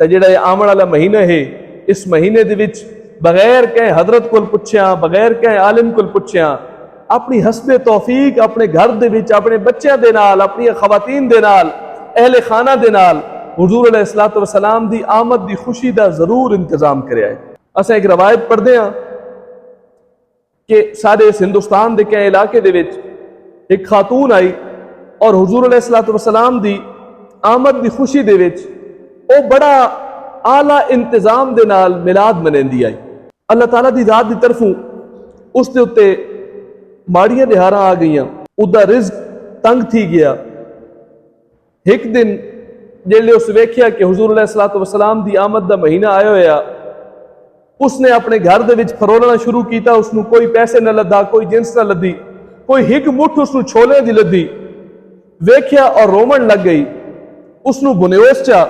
تے جڑا آمن والا مہینہ ہے اس مہینے دے وچ بغیر کہ حضرت کول پچھیاں بغیر کہ عالم کول پچھیاں اپنی حسب توفیق اپنے گھر دے وچ اپنے بچیاں دے نال اپنی خواتین دے نال اہل خانہ دے نال حضور علیہ الصلوۃ والسلام دی آمد دی خوشی دا ضرور انتظام کریا ہے۔ اساں ایک روایت پڑھدے ہاں کہ سارے اس ہندوستان دے کئی علاقے دے وچ ایک خاتون آئی اور حضور علیہ الصلوۃ والسلام دی آمد دی خوشی دے وچ او بڑا اعلیٰ انتظام دے نال میلاد منیندی آئی۔ اللہ تعالیٰ دی ذات دی طرفوں اس دے اتے ماڑیاں دہاراں آ گئیاں، ادا رزق تنگ تھی گیا۔ ایک دن جیلے اس ویکھیا کہ حضور علیہ الصلوۃ والسلام دی آمد دا مہینہ آیا ہویا، اس نے اپنے گھر دے وچ فرولنا شروع کیتا، اس نو کوئی پیسے نہ لدا، کوئی جنس نہ لدی، کوئی ہک مٹھ اس نو چھولے دی لدی، ویکھیا اور رومن لگ گئی۔ اس نو بنیوس چا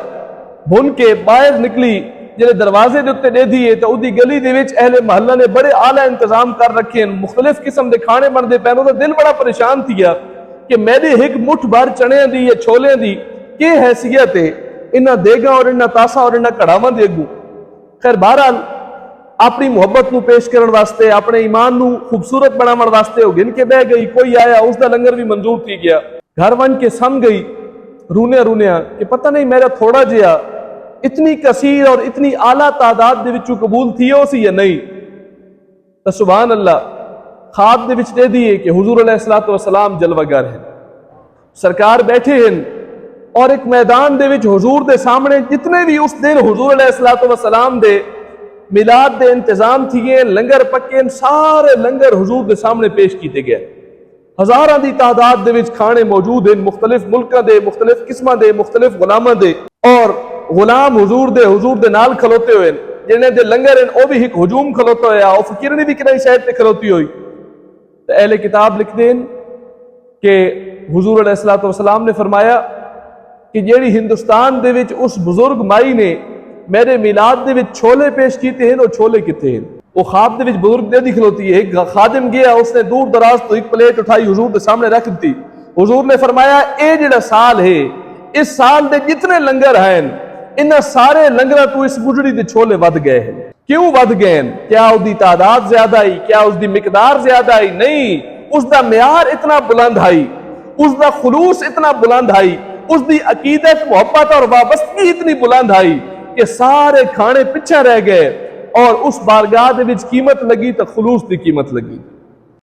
بن کے باہر نکلی، جلے دروازے دے اتے دے دیئے تو اودی گلی دے وچ اہل محلہ نے بڑے اعلیٰ انتظام کر رکھے ہیں، مختلف قسم دے کھانے بن دے پہنوں دا دل بڑا پریشان تھیا کہ میرے ہک مٹھ بھر چنے دی یا چھولے دی کی حیثیت ہے انہاں دیگاں اور انہاں تاسا اور انہاں کڑھاواں دے اگوں۔ خیر بہرحال اپنی محبت نو پیش کرن واسطے اپنے ایمان نو خوبصورت بناون واسطے وہ گن کے بہ گئی، کوئی آیا اس دا لنگر بھی منظور تھی گیا۔ گھر ون کے سم گئی رونے رونیا کہ پتہ نہیں میرا تھوڑا جہا اتنی کثیر اور اتنی اعلیٰ تعداد دے وچوں قبول تھی ہو سی یا نہیں۔ تو سبحان اللہ خواب دے وچ دے دیئے کہ حضور علیہ الصلوۃ والسلام جلوہ گر ہیں، سرکار بیٹھے ہیں اور ایک میدان دے وچ حضور دے سامنے جتنے بھی اس دن حضور علیہ الصلوۃ والسلام دے میلاد دے انتظام تھیے، لنگر پکے، سارے لنگر حضور دے سامنے پیش کیتے گئے۔ ہزاراں دی تعداد دے وچ کھانے موجود ہیں، مختلف ملکاں دے، مختلف قسماں دے، مختلف غلاماں دے، اور غلام حضور دے نال کھلوتے ہوئے جنہیں دے لنگر ہیں او بھی ایک ہجوم کھلوتا ہویا، او فقیرنی بھی کنائی شاید تے کھلوتی ہوئی۔ تو اہل کتاب لکھ دیں کہ حضور علیہ الصلوۃ والسلام نے فرمایا کہ جیڑی ہندوستان دے وچ اس بزرگ مائی نے میرے میلاد دے وچ چھولے پیش کیتے ہیں، وہ چھولے کتے ہیں؟ وہ خواب دے وچ بزرگ دے دی کھلوتی ہے، ایک خادم گیا، اس نے دور دراز تو ایک پلیٹ اٹھائی حضور دے سامنے رکھ دی۔ حضور نے فرمایا اے جڑا سال ہے اس سال دے جتنے لنگر ہیں انہاں سارے لنگراں تو اس بجڑی دے چھولے ود گئے ہیں۔ کیوں ود گئے ہیں؟ کیا اس دی تعداد زیادہ آئی؟ کیا اس دی مقدار زیادہ آئی؟ نہیں، اس دا معیار اتنا بلند آئی، اس دا خلوص اتنا بلند آئی، اس دی عقیدت محبت اور وابستگی اتنی بلند آئی کہ سارے کھانے پیچھے رہ گئے، اور اس بارگاہ دے وچ قیمت لگی تو خلوص دی قیمت لگی۔